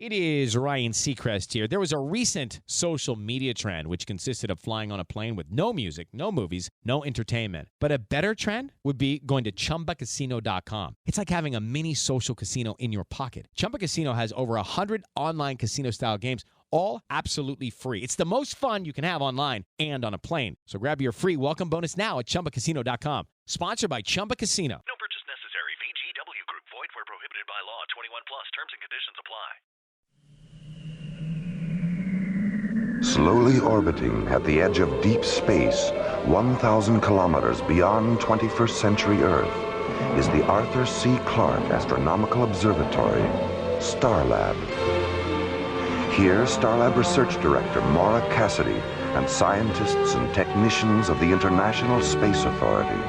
It is Ryan Seacrest here. There was a recent social media trend which consisted of flying on a plane with no music, no movies, no entertainment. But a better trend would be going to ChumbaCasino.com. It's like having a mini social casino in your pocket. Chumba Casino has over 100 online casino-style games, all absolutely free. It's the most fun you can have online and on a plane. So grab your free welcome bonus now at ChumbaCasino.com. Sponsored by Chumba Casino. No purchase necessary. VGW Group. Void where prohibited by law. 21 plus. Terms and conditions apply. Slowly orbiting at the edge of deep space, 1,000 kilometers beyond 21st century Earth, is the Arthur C. Clarke Astronomical Observatory, Starlab. Here, Starlab Research Director Maura Cassidy and scientists and technicians of the International Space Authority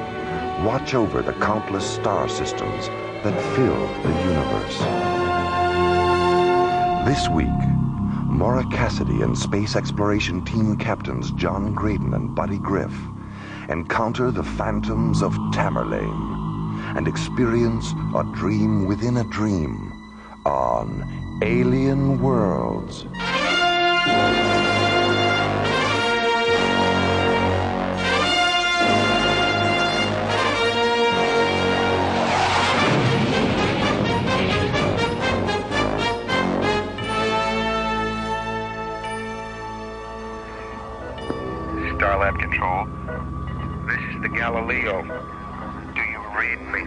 watch over the countless star systems that fill the universe. This week, Maura Cassidy and space exploration team captains John Graydon and Buddy Griff encounter the phantoms of Tamerlane and experience a dream within a dream on Alien Worlds. Starlab Control. This is the Galileo. Do you read me?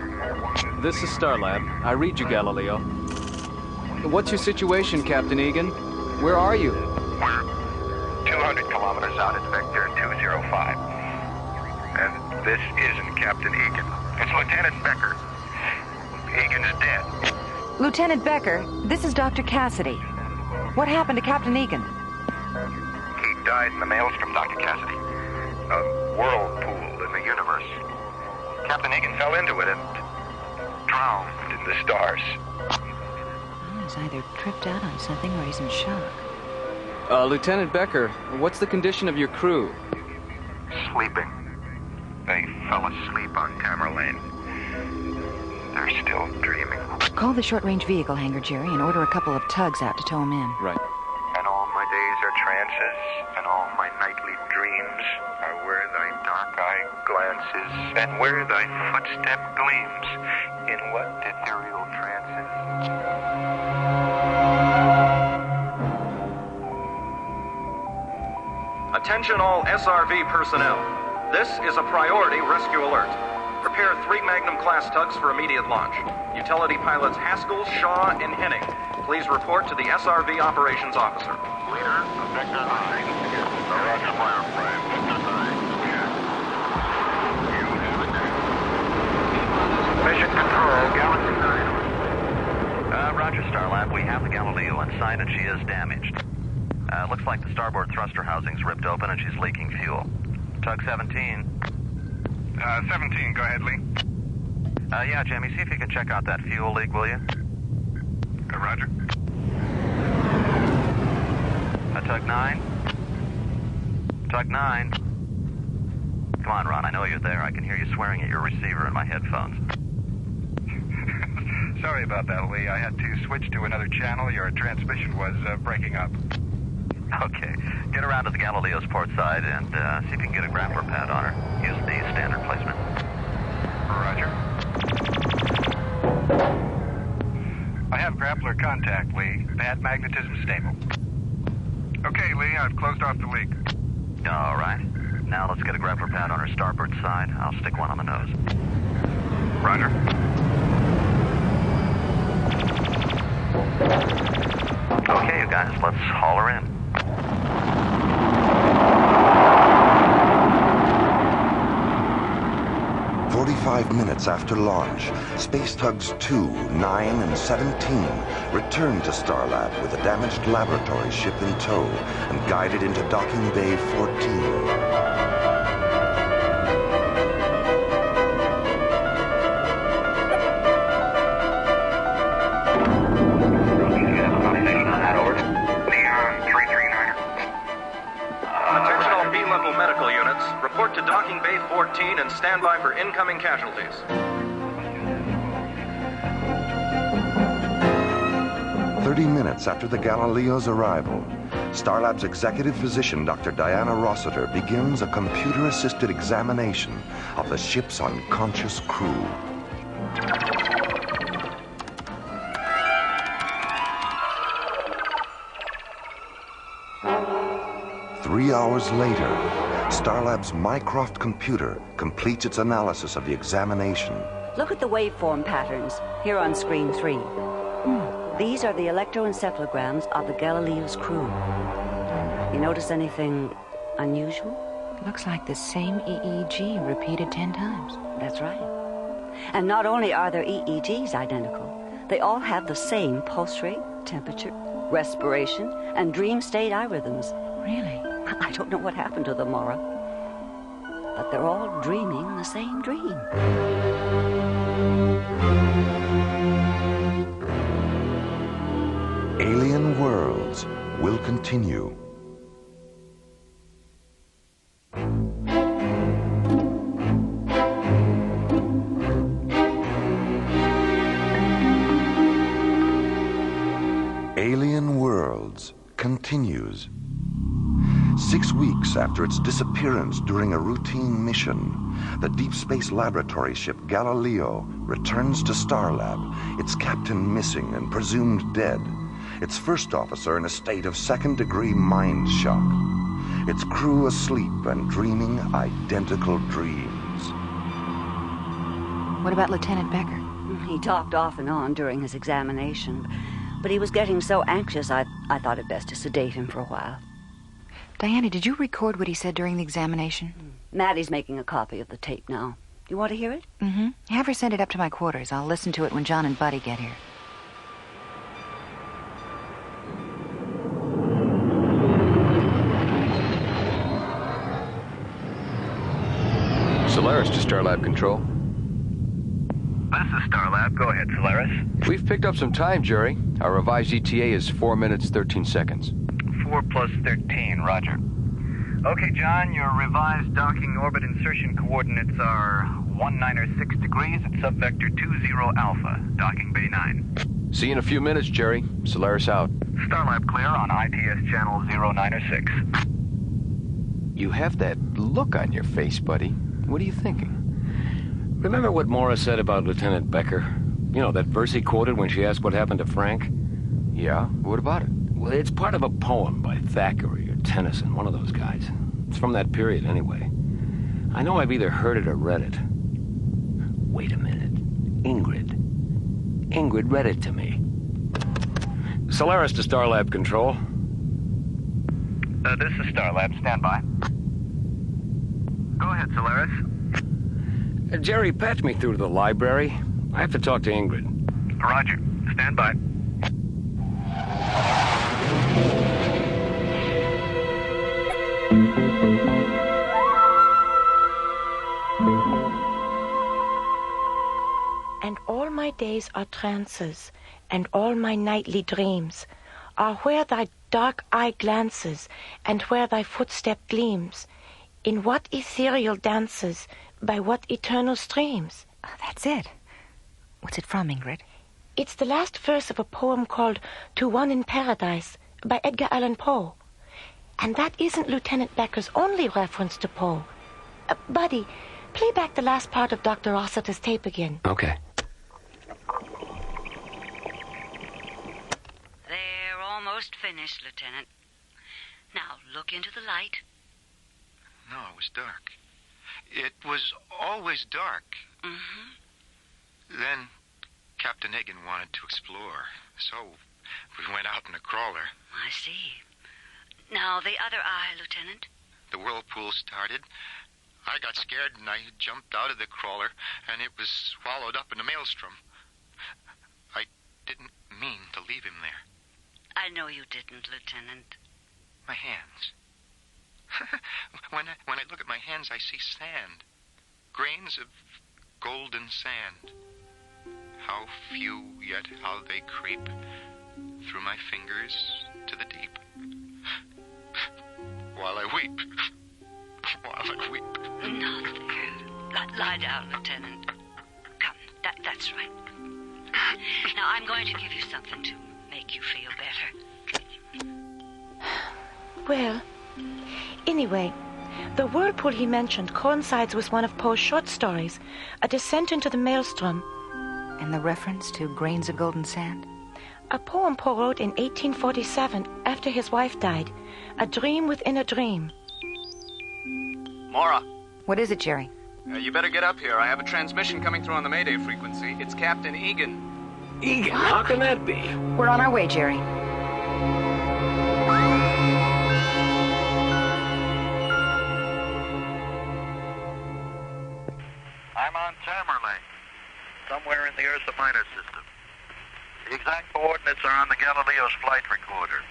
This is Starlab. I read you, Galileo. What's your situation, Captain Egan? Where are you? We're 200 kilometers out at Vector 205. And this isn't Captain Egan. It's Lieutenant Becker. Egan's dead. Lieutenant Becker, this is Dr. Cassidy. What happened to Captain Egan? He died in the maelstrom, Dr. Cassidy. A whirlpool in the universe. Captain Egan fell into it and drowned in the stars. He's either tripped out on something or he's in shock. Lieutenant Becker, what's the condition of your crew? Sleeping. They fell asleep on Tamerlane. They're still dreaming. Call the short-range vehicle hangar, Jerry, and order a couple of tugs out to tow him in. Right. And all my days are trances, and all my nightly dreams are where thy dark-eyed glances, and where thy footstep gleams, in what ethereal trances. Attention all SRV personnel. This is a priority rescue alert. Prepare 3 Magnum-class tugs for immediate launch. Utility pilots Haskell, Shaw, and Henning. Please report to the SRV operations officer. Leader, Vector 9. Roger, wireframe. Vector 9. You have it. Mission Control, Galaxy 9. Roger, Starlab. We have the Galileo in sight, and she is damaged. Looks like the starboard thruster housing's ripped open, and she's leaking fuel. Tug 17. 17, go ahead, Lee. Yeah, Jimmy, see if you can check out that fuel leak, will you? Roger. Tug 9. Tug 9. Come on, Ron, I know you're there. I can hear you swearing at your receiver in my headphones. Sorry about that, Lee. I had to switch to another channel. Your transmission was breaking up. Okay. Get around to the Galileo's port side and see if you can get a grappler pad on her. Use the standard placement. Roger. I have grappler contact, Lee. Pad magnetism stable. Okay, Lee, I've closed off the leak. All right. Now let's get a grappler pad on her starboard side. I'll stick one on the nose. Roger. Okay, you guys, let's haul her in. 45 minutes after launch, Space Tugs 2, 9, and 17 returned to Starlab with a damaged laboratory ship in tow and guided into Docking Bay 14. Medical units, report to Docking Bay 14 and stand by for incoming casualties. 30 minutes after the Galileo's arrival, Starlab's executive physician, Dr. Diana Rossiter, begins a computer-assisted examination of the ship's unconscious crew. Three hours later, Starlab's Mycroft computer completes its analysis of the examination. Look at the waveform patterns here on screen 3. These are the electroencephalograms of the Galileo's crew. You notice anything unusual? Looks like the same EEG repeated 10 times. That's right. And not only are their EEGs identical, they all have the same pulse rate, temperature, respiration, and dream state algorithms. Really? I don't know what happened to them, Maura, but they're all dreaming the same dream. Alien Worlds will continue. Alien Worlds continues. 6 weeks after its disappearance during a routine mission, the deep space laboratory ship Galileo returns to Starlab, its captain missing and presumed dead, its first officer in a state of second-degree mind shock, its crew asleep and dreaming identical dreams. What about Lieutenant Becker? He talked off and on during his examination, but he was getting so anxious I thought it best to sedate him for a while. Diana, did you record what he said during the examination? Maddie's making a copy of the tape now. You want to hear it? Mm-hmm. Have her send it up to my quarters. I'll listen to it when John and Buddy get here. Solaris to Starlab Control. This is Starlab. Go ahead, Solaris. We've picked up some time, Jerry. Our revised ETA is 4 minutes, 13 seconds. 4 plus 13, roger. Okay, John, your revised docking orbit insertion coordinates are 196 degrees at subvector 20 alpha, docking bay 9. See you in a few minutes, Jerry. Solaris out. Starlab clear on ITS channel 096. You have that look on your face, buddy. What are you thinking? Remember what Maura said about Lieutenant Becker? You know, that verse he quoted when she asked what happened to Frank? Yeah? What about it? Well, it's part of a poem by Thackeray or Tennyson, one of those guys. It's from that period, anyway. I know I've either heard it or read it. Wait a minute. Ingrid read it to me. Solaris to Starlab Control. This is Starlab. Stand by. Go ahead, Solaris. Jerry, patch me through to the library. I have to talk to Ingrid. Roger. Stand by. And all my days are trances, and all my nightly dreams are where thy dark eye glances, and where thy footstep gleams, in what ethereal dances, by what eternal streams. Oh, that's it. What's it from, Ingrid? It's the last verse of a poem called To One in Paradise by Edgar Allan Poe. And that isn't Lieutenant Becker's only reference to Poe. Buddy, play back the last part of Dr. Rossiter's tape again. Okay. They're almost finished, Lieutenant. Now, look into the light. No, it was dark. It was always dark. Mm-hmm. Then Captain Egan wanted to explore, so we went out in a crawler. I see. Now, the other eye, Lieutenant. The whirlpool started. I got scared and I jumped out of the crawler, and it was swallowed up in a maelstrom. I didn't mean to leave him there. I know you didn't, Lieutenant. My hands. When I look at my hands, I see sand. Grains of golden sand. How few, yet how they creep through my fingers to the deep. While I weep. While I weep. No, lie down, Lieutenant. Come, that's right. Now, I'm going to give you something to make make you feel better. Well, anyway, the whirlpool he mentioned coincides with one of Poe's short stories, A Descent into the Maelstrom. And the reference to grains of golden sand? A poem Poe wrote in 1847 after his wife died. A dream within a dream. Maura, What is it, Jerry? you better get up here. I have a transmission coming through on the Mayday frequency. It's Captain Egan. Egan, how can that be? We're on our way, Jerry. I'm on Tamerlane, somewhere in the Ursa Minor system. The exact coordinates are on the Galileo's flight recorder.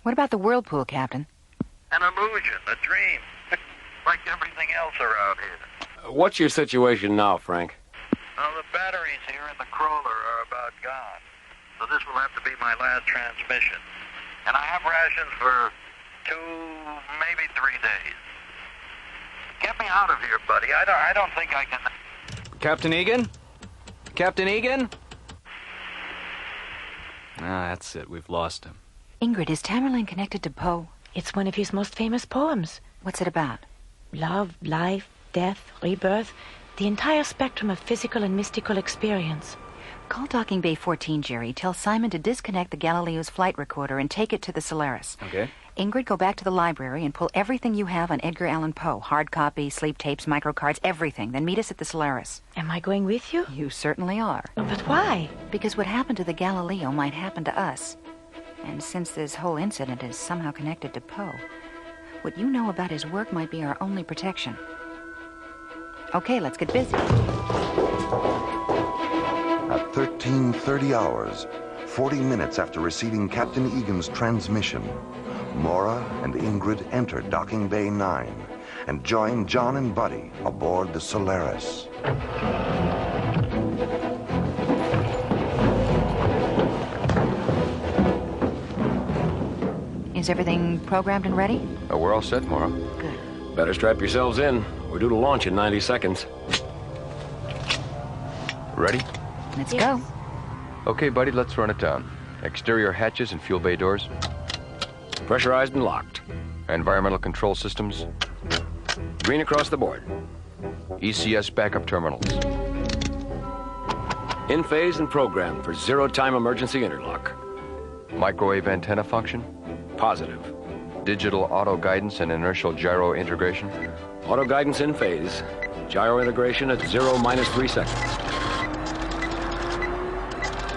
What about the whirlpool, Captain? An illusion, a dream, like everything else around here. What's your situation now, Frank? Well, the batteries here in the crawler are about gone, so this will have to be my last transmission. And I have rations for 2, maybe 3 days. Get me out of here, buddy. I don't think I can... Captain Egan? Captain Egan? Ah, that's it. We've lost him. Ingrid, is Tamerlane connected to Poe? It's one of his most famous poems. What's it about? Love, life, death, rebirth, the entire spectrum of physical and mystical experience. Call Docking Bay 14, Jerry. Tell Simon to disconnect the Galileo's flight recorder and take it to the Solaris. Okay. Ingrid, go back to the library and pull everything you have on Edgar Allan Poe. Hard copy, sleep tapes, microcards, everything. Then meet us at the Solaris. Am I going with you? You certainly are. But why? Because what happened to the Galileo might happen to us. And since this whole incident is somehow connected to Poe, what you know about his work might be our only protection. Okay, let's get busy. At 13:30 hours, 40 minutes after receiving Captain Egan's transmission, Maura and Ingrid enter Docking Bay 9 and join John and Buddy aboard the Solaris. Is everything programmed and ready? Oh, we're all set, Maura. Good. Better strap yourselves in. We're due to launch in 90 seconds. Ready? Let's go. Okay, buddy, let's run it down. Exterior hatches and fuel bay doors. Pressurized and locked. Environmental control systems. Green across the board. ECS backup terminals. In phase and programmed for zero-time emergency interlock. Microwave antenna function. Positive. Digital auto guidance and inertial gyro integration. Auto guidance in phase. Gyro integration at 0-3 seconds.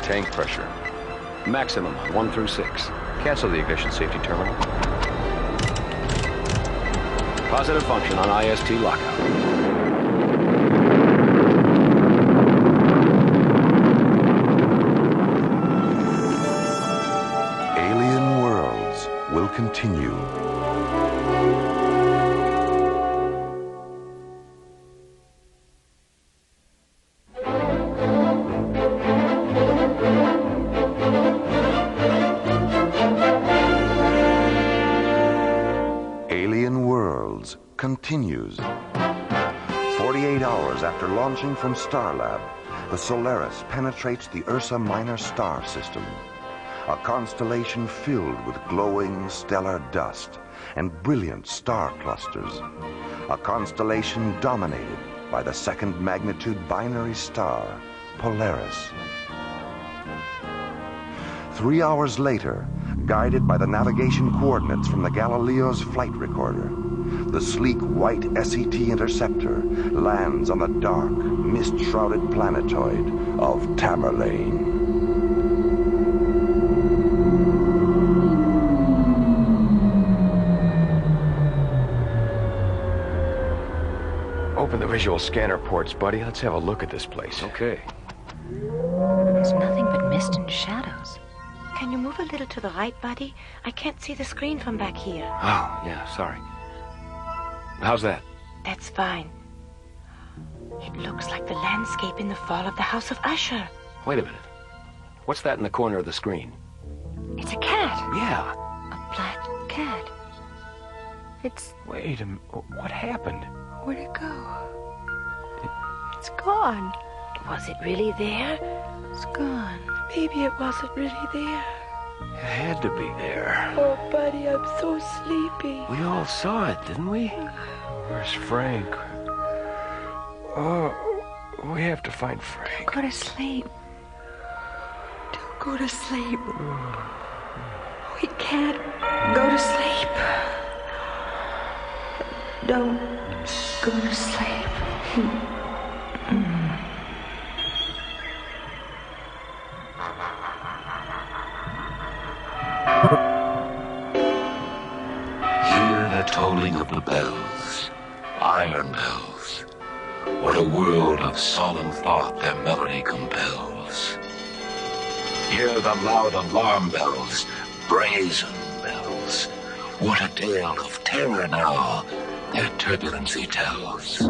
Tank pressure. Maximum 1 through 6. Cancel the ignition safety terminal. Positive function on IST lockout. Alien Worlds will continue. Alien Worlds continues. 48 hours after launching from Starlab, the Solaris penetrates the Ursa Minor star system, a constellation filled with glowing stellar dust and brilliant star clusters, a constellation dominated by the second magnitude binary star, Polaris. 3 hours later, guided by the navigation coordinates from the Galileo's flight recorder, the sleek white SET interceptor lands on the dark, mist-shrouded planetoid of Tamerlane. Open the visual scanner ports, buddy. Let's have a look at this place. Okay. There's nothing but mist and shadows. Can you move a little to the right, Buddy? I can't see the screen from back here. Oh, yeah, sorry. How's that? That's fine. It looks like the landscape in the fall of the House of Usher. Wait a minute. What's that in the corner of the screen? It's a cat. Yeah. A black cat. It's... Wait a minute. What happened? Where'd it go? It's gone. Was it really there? It's gone. Maybe it wasn't really there. It had to be there. Oh, buddy, I'm so sleepy. We all saw it, didn't we? Where's Frank? Oh, we have to find Frank. Go to sleep. Don't go to sleep. We can't go to sleep. Don't go to sleep. Hear the tolling of the bells, iron bells. What a world of solemn thought their melody compels. Hear the loud alarm bells, brazen bells. What a tale of terror now their turbulency tells.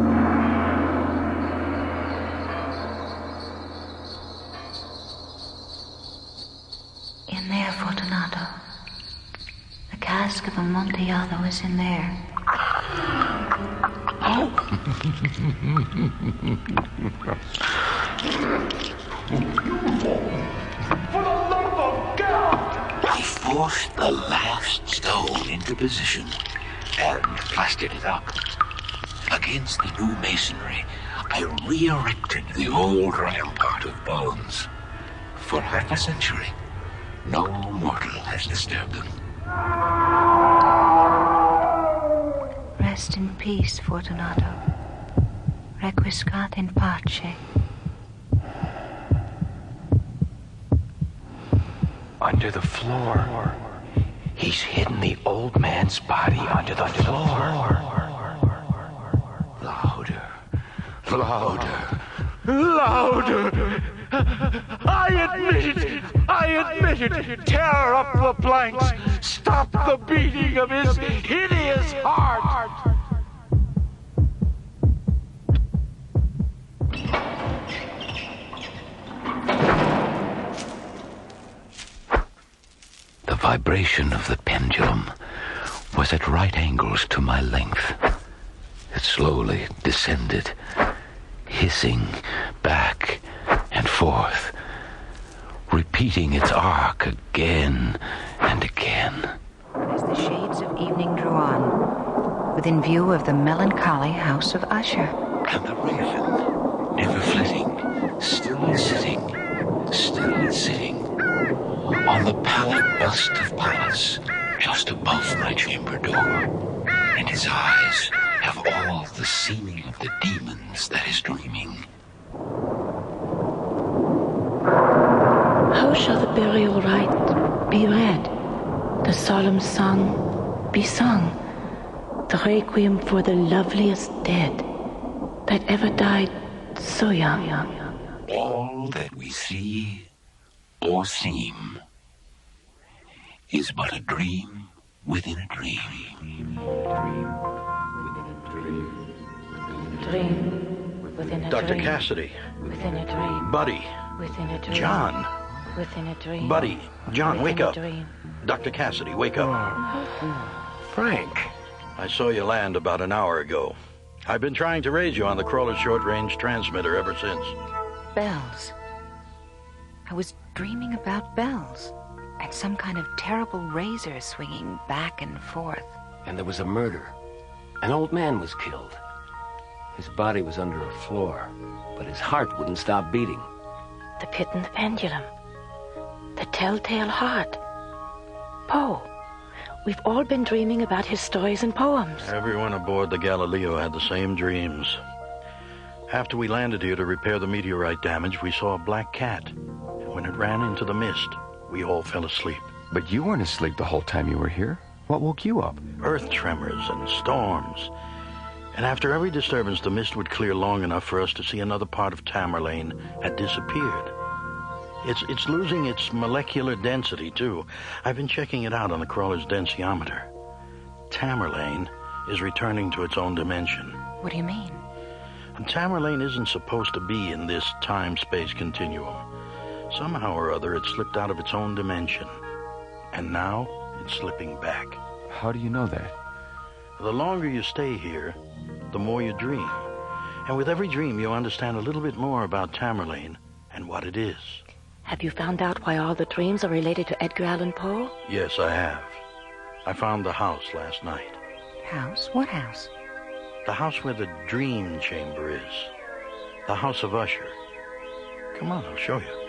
In there, Fortunato. The cask of Amontillado is in there. Oh! For the love of God! I forced the last stone into position and plastered it up. Against the new masonry, I re-erected the old rampart of bones. For half a century, no mortal has disturbed them. Rest in peace, Fortunato. Requiescat in pace. Under the floor. He's hidden the old man's body under the floor. Louder. Louder. Louder! I admit it! Tear up the planks! Stop the beating of his hideous heart! The vibration of the pendulum was at right angles to my length. It slowly descended, hissing back and forth, repeating its arc again and again. As the shades of evening drew on, within view of the melancholy house of Usher. And the raven, never flitting, still sitting, on the pallid bust of Pallas, just above my chamber door. And his eyes have all the seeming of the demons that is dreaming. How shall the burial rite be read? The solemn song be sung? The requiem for the loveliest dead that ever died so young. All that we see or seem is but a dream within a dream. Dream within a Dr. dream. Cassidy. Within a dream. Buddy. Within a dream. John. Within a dream. Buddy. John, wake Within a up. dream. Dr. Cassidy, wake up. Frank. I saw you land about an hour ago. I've been trying to raise you on the crawler short-range transmitter ever since. Bells. I was dreaming about bells. And some kind of terrible razor swinging back and forth. And there was a murder. An old man was killed. His body was under a floor, but his heart wouldn't stop beating. The pit and the pendulum. The telltale heart. Poe. We've all been dreaming about his stories and poems. Everyone aboard the Galileo had the same dreams. After we landed here to repair the meteorite damage, we saw a black cat. And when it ran into the mist, we all fell asleep. But you weren't asleep the whole time you were here. What woke you up? Earth tremors and storms. And after every disturbance, the mist would clear long enough for us to see another part of Tamerlane had disappeared. It's losing its molecular density, too. I've been checking it out on the crawler's densiometer. Tamerlane is returning to its own dimension. What do you mean? And Tamerlane isn't supposed to be in this time-space continuum. Somehow or other, it slipped out of its own dimension. And now, it's slipping back. How do you know that? The longer you stay here, the more you dream. And with every dream, you understand a little bit more about Tamerlane and what it is. Have you found out why all the dreams are related to Edgar Allan Poe? Yes, I have. I found the house last night. House? What house? The house where the dream chamber is. The House of Usher. Come on, I'll show you.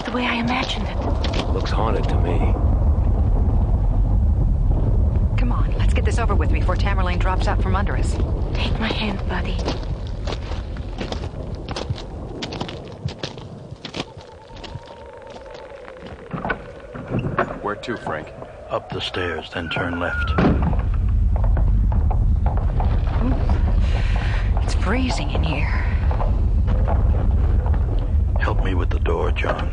The way I imagined it. Looks haunted to me. Come on, let's get this over with before Tamerlane drops out from under us. Take my hand, buddy. Where to, Frank? Up the stairs, then turn left. Ooh, it's freezing in here. Help me with the door, John.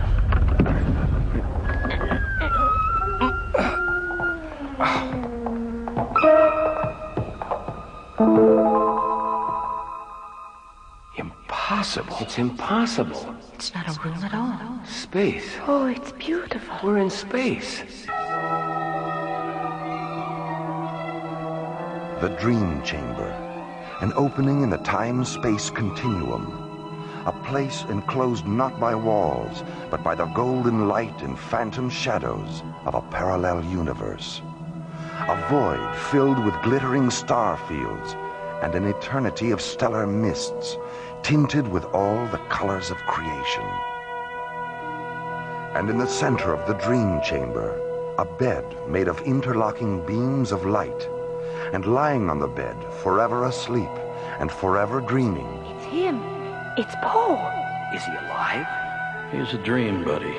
Impossible. It's impossible. It's not a room at all. Space. Oh, it's beautiful. We're in space. The Dream Chamber, an opening in the time-space continuum. A place enclosed not by walls, but by the golden light and phantom shadows of a parallel universe. A void filled with glittering star fields and an eternity of stellar mists, tinted with all the colors of creation. And in the center of the dream chamber, a bed made of interlocking beams of light, and lying on the bed, forever asleep and forever dreaming. It's him. It's Poe. Is he alive? He's a dream, buddy.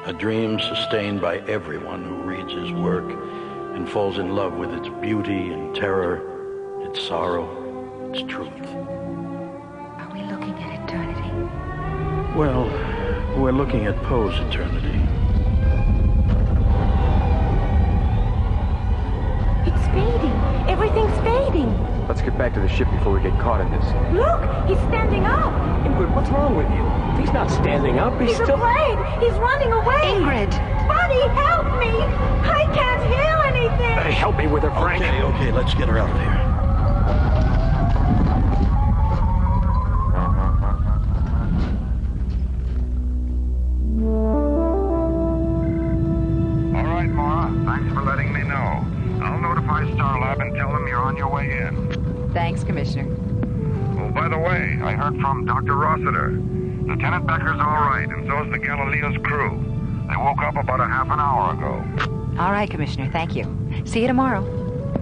A dream sustained by everyone who reads his work and falls in love with its beauty and terror, its sorrow, its truth. Are we looking at eternity? Well, we're looking at Poe's eternity. It's fading. Everything's fading. Let's get back to the ship before we get caught in this. Look, he's standing up. Ingrid, what's wrong with you? He's not standing up. He's still... afraid. He's running away. Ingrid! Buddy, help me. I can't hear anything. Help me with her, Frank. Okay, let's get her out of here. All right, Maura. Thanks for letting me know. I'll notify Starlab and tell them you're on your way in. Thanks, Commissioner. Oh, by the way, I heard from Dr. Rossiter. Lieutenant Becker's all right, and so's the Galileo's crew. They woke up about a half an hour ago. All right, Commissioner, thank you. See you tomorrow.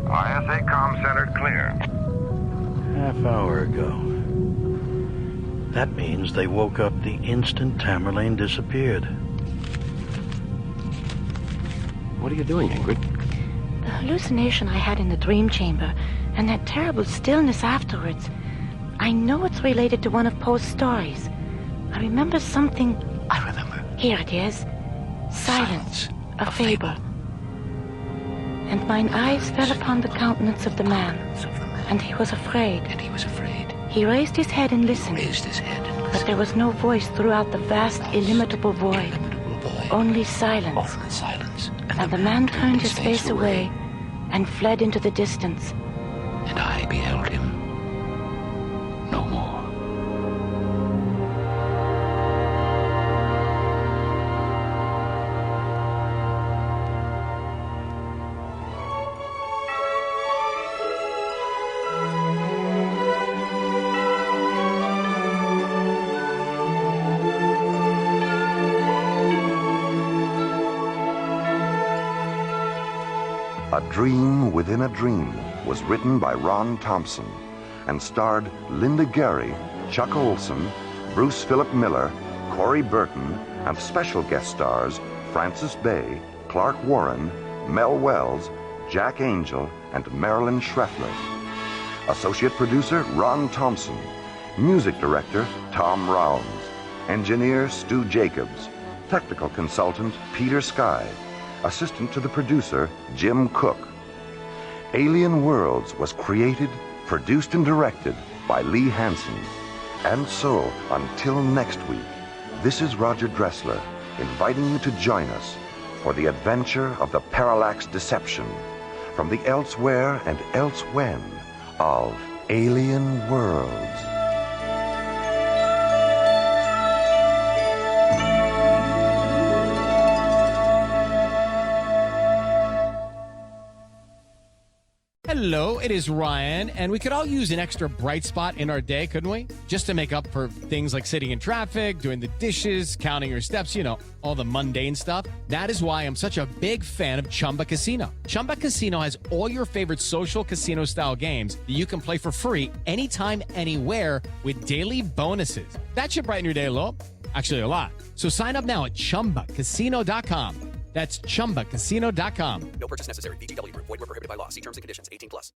ISA comm center clear. Half hour ago. That means they woke up the instant Tamerlane disappeared. What are you doing, Ingrid? The hallucination I had in the dream chamber and that terrible stillness afterwards. I know it's related to one of Poe's stories. I remember something... I remember. Here it is. Silence, a fable. And mine eyes fell upon the countenance of the man, and he was afraid. He raised his head and listened. But there was no voice throughout the vast, illimitable void. Only silence. And the man turned his face away and fled into the distance. And I beheld him no more. A Dream Within a Dream was written by Ron Thompson and starred Linda Gary, Chuck Olson, Bruce Philip Miller, Corey Burton, and special guest stars Francis Bay, Clark Warren, Mel Wells, Jack Angel, and Marilyn Schreffler. Associate producer Ron Thompson. Music director Tom Rounds. Engineer Stu Jacobs. Technical consultant Peter Sky. Assistant to the producer Jim Cook. Alien Worlds was created, produced and directed by Lee Hansen. And so, until next week, this is Roger Dressler inviting you to join us for the adventure of the parallax deception from the elsewhere and elsewhen of alien worlds. Hello, it is Ryan, and we could all use an extra bright spot in our day, couldn't we? Just to make up for things like sitting in traffic, doing the dishes, counting your steps, you know, all the mundane stuff. That is why I'm such a big fan of Chumba Casino. Chumba Casino has all your favorite social casino-style games that you can play for free anytime, anywhere with daily bonuses. That should brighten your day a little. Actually, a lot. So sign up now at ChumbaCasino.com. That's ChumbaCasino.com. No purchase necessary. VGW Group. Void where prohibited by law. See terms and conditions. 18+.